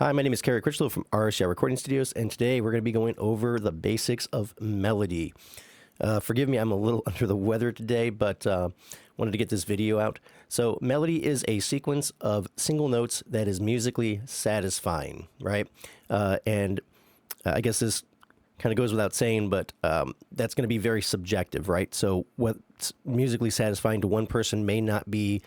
Hi, my name is Kerry Critchlow from RCI Recording Studios, and today we're going to be going over the basics of melody. Forgive me, I'm a little under the weather today, but wanted to get this video out. So, melody is a sequence of single notes that is musically satisfying, right? And I guess this kind of goes without saying, but that's going to be very subjective, right? So, what's musically satisfying to one person may not be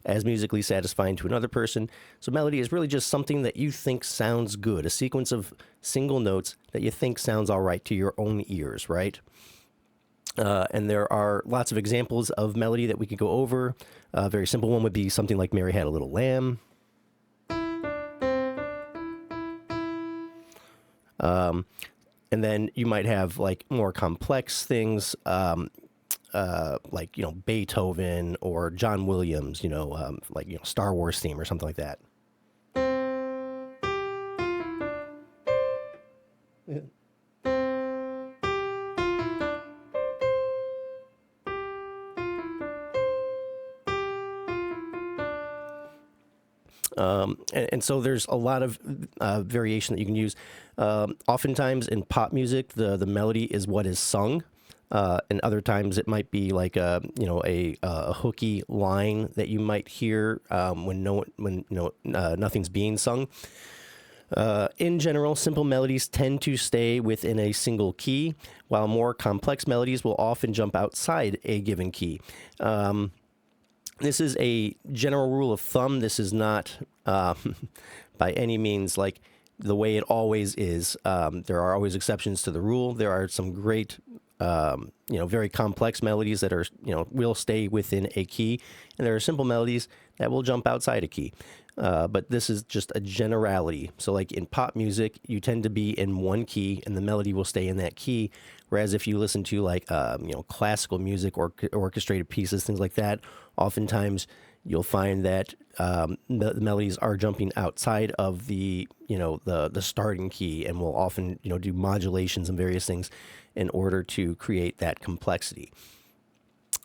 as musically satisfying to another person. So melody is really just something that you think sounds good, a sequence of single notes that you think sounds all right to your own ears, right? And there are lots of examples of melody that we could go over. A very simple one would be something like Mary Had a Little Lamb. And then you might have like more complex things, like, Beethoven or John Williams, Star Wars theme or something like that. And so there's a lot of variation that you can use. Oftentimes in pop music, the melody is what is sung. And other times it might be like a hooky line that you might hear when nothing's being sung. In general, simple melodies tend to stay within a single key, while more complex melodies will often jump outside a given key. This is a general rule of thumb. This is not by any means like the way it always is. There are always exceptions to the rule. There are some great very complex melodies that are, will stay within a key. And there are simple melodies that will jump outside a key. But this is just a generality. So like in pop music, you tend to be in one key and the melody will stay in that key. Whereas if you listen to like, classical music or orchestrated pieces, things like that, oftentimes you'll find that the melodies are jumping outside of the starting key and will often, do modulations and various things in order to create that complexity.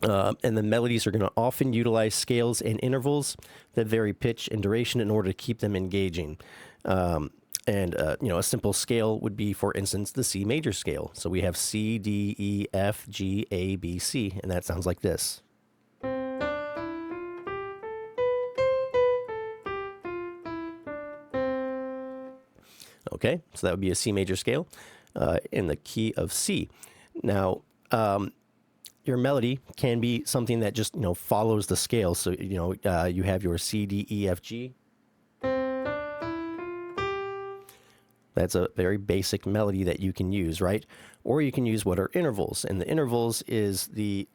And the melodies are going to often utilize scales and intervals that vary pitch and duration in order to keep them engaging. A simple scale would be, for instance, the C major scale. So we have C, D, E, F, G, A, B, C, and that sounds like this. Okay, so that would be a C major scale in the key of C. Now, your melody can be something that just, follows the scale. So, you have your C, D, E, F, G. That's a very basic melody that you can use, right? Or you can use what are intervals. And the intervals is the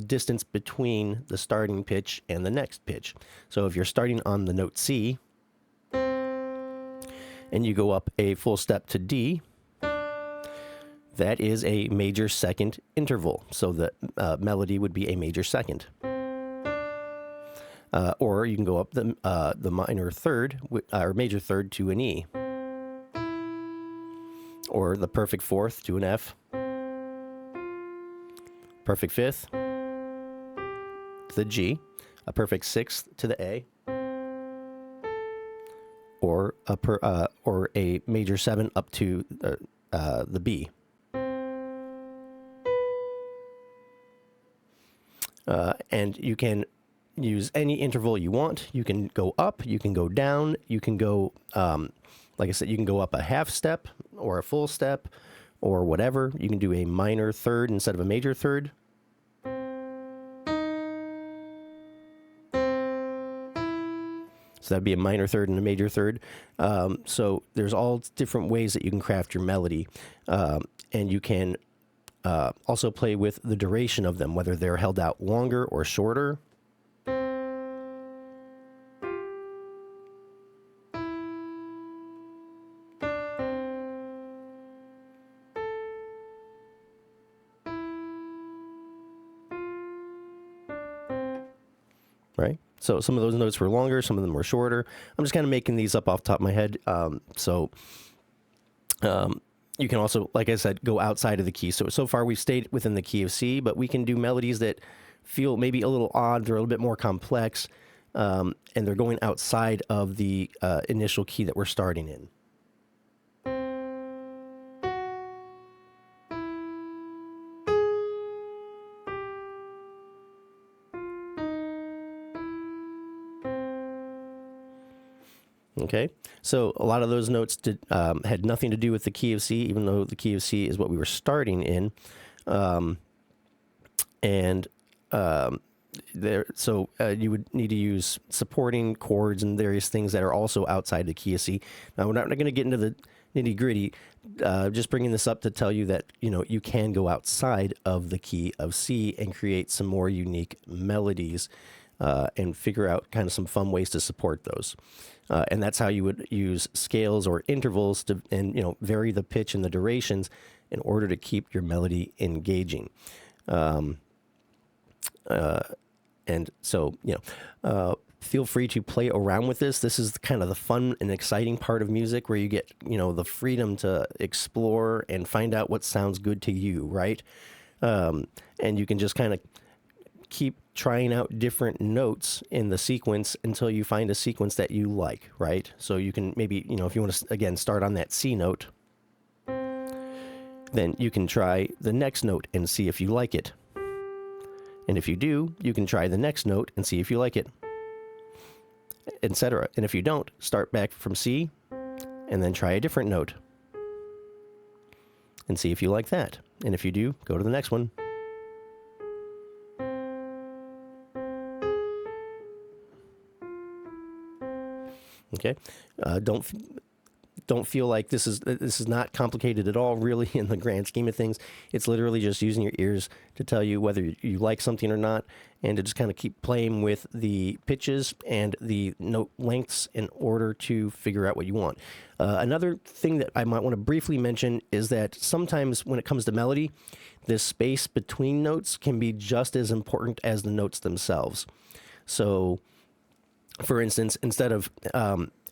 distance between the starting pitch and the next pitch. So if you're starting on the note C, and you go up a full step to D, that is a major second interval. So the melody would be a major second. Or you can go up the minor third, or major third to an E. Or the perfect fourth to an F. Perfect fifth to the G. A perfect sixth to the A. Or a major seven up to the B. And you can use any interval you want. You can go up, you can go down, you can go, like I said, you can go up a half step or a full step or whatever. You can do a minor third instead of a major third. So that'd be a minor third and a major third. So there's all different ways that you can craft your melody. And you can also play with the duration of them, whether they're held out longer or shorter. Right? So some of those notes were longer, some of them were shorter. I'm just kind of making these up off the top of my head. You can also, like I said, go outside of the key. So far we've stayed within the key of C, but we can do melodies that feel maybe a little odd. They're a little bit more complex. and they're going outside of the initial key that we're starting in. Okay, so a lot of those notes had nothing to do with the key of C, even though the key of C is what we were starting in. You would need to use supporting chords and various things that are also outside the key of C. Now, we're not going to get into the nitty gritty, just bringing this up to tell you that, you can go outside of the key of C and create some more unique melodies and figure out kind of some fun ways to support those. And that's how you would use scales or intervals to, vary the pitch and the durations in order to keep your melody engaging. And so, feel free to play around with this. This is kind of the fun and exciting part of music where you get, the freedom to explore and find out what sounds good to you, right? And you can just kind of keep trying out different notes in the sequence until you find a sequence that you like, right? So you can maybe, if you want to, again, start on that C note, then you can try the next note and see if you like it. And if you do, you can try the next note and see if you like it, etc. And if you don't, start back from C and then try a different note and see if you like that. And if you do, go to the next one. Okay, don't feel like this is not complicated at all, really, in the grand scheme of things. It's literally just using your ears to tell you whether you like something or not, and to just kind of keep playing with the pitches and the note lengths in order to figure out what you want. Another thing that I might want to briefly mention is that sometimes when it comes to melody, this space between notes can be just as important as the notes themselves. So, for instance, instead of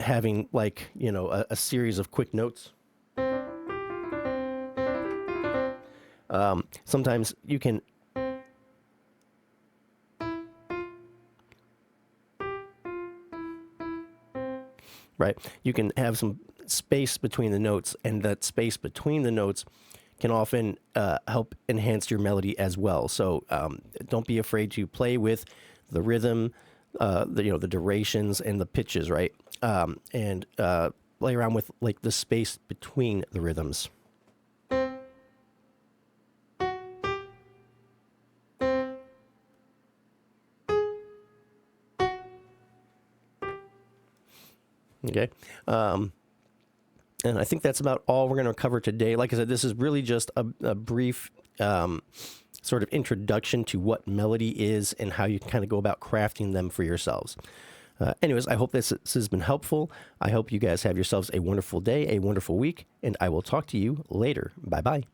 having a series of quick notes, sometimes you can you can have some space between the notes, and that space between the notes can often help enhance your melody as well. So don't be afraid to play with the rhythm, the durations and the pitches, right? And play around with the space between the rhythms. Okay. And I think that's about all we're going to cover today. Like I said, this is really just a brief sort of introduction to what melody is and how you can kind of go about crafting them for yourselves. Anyways, I hope this has been helpful. I hope you guys have yourselves a wonderful day, a wonderful week, and I will talk to you later. Bye-bye.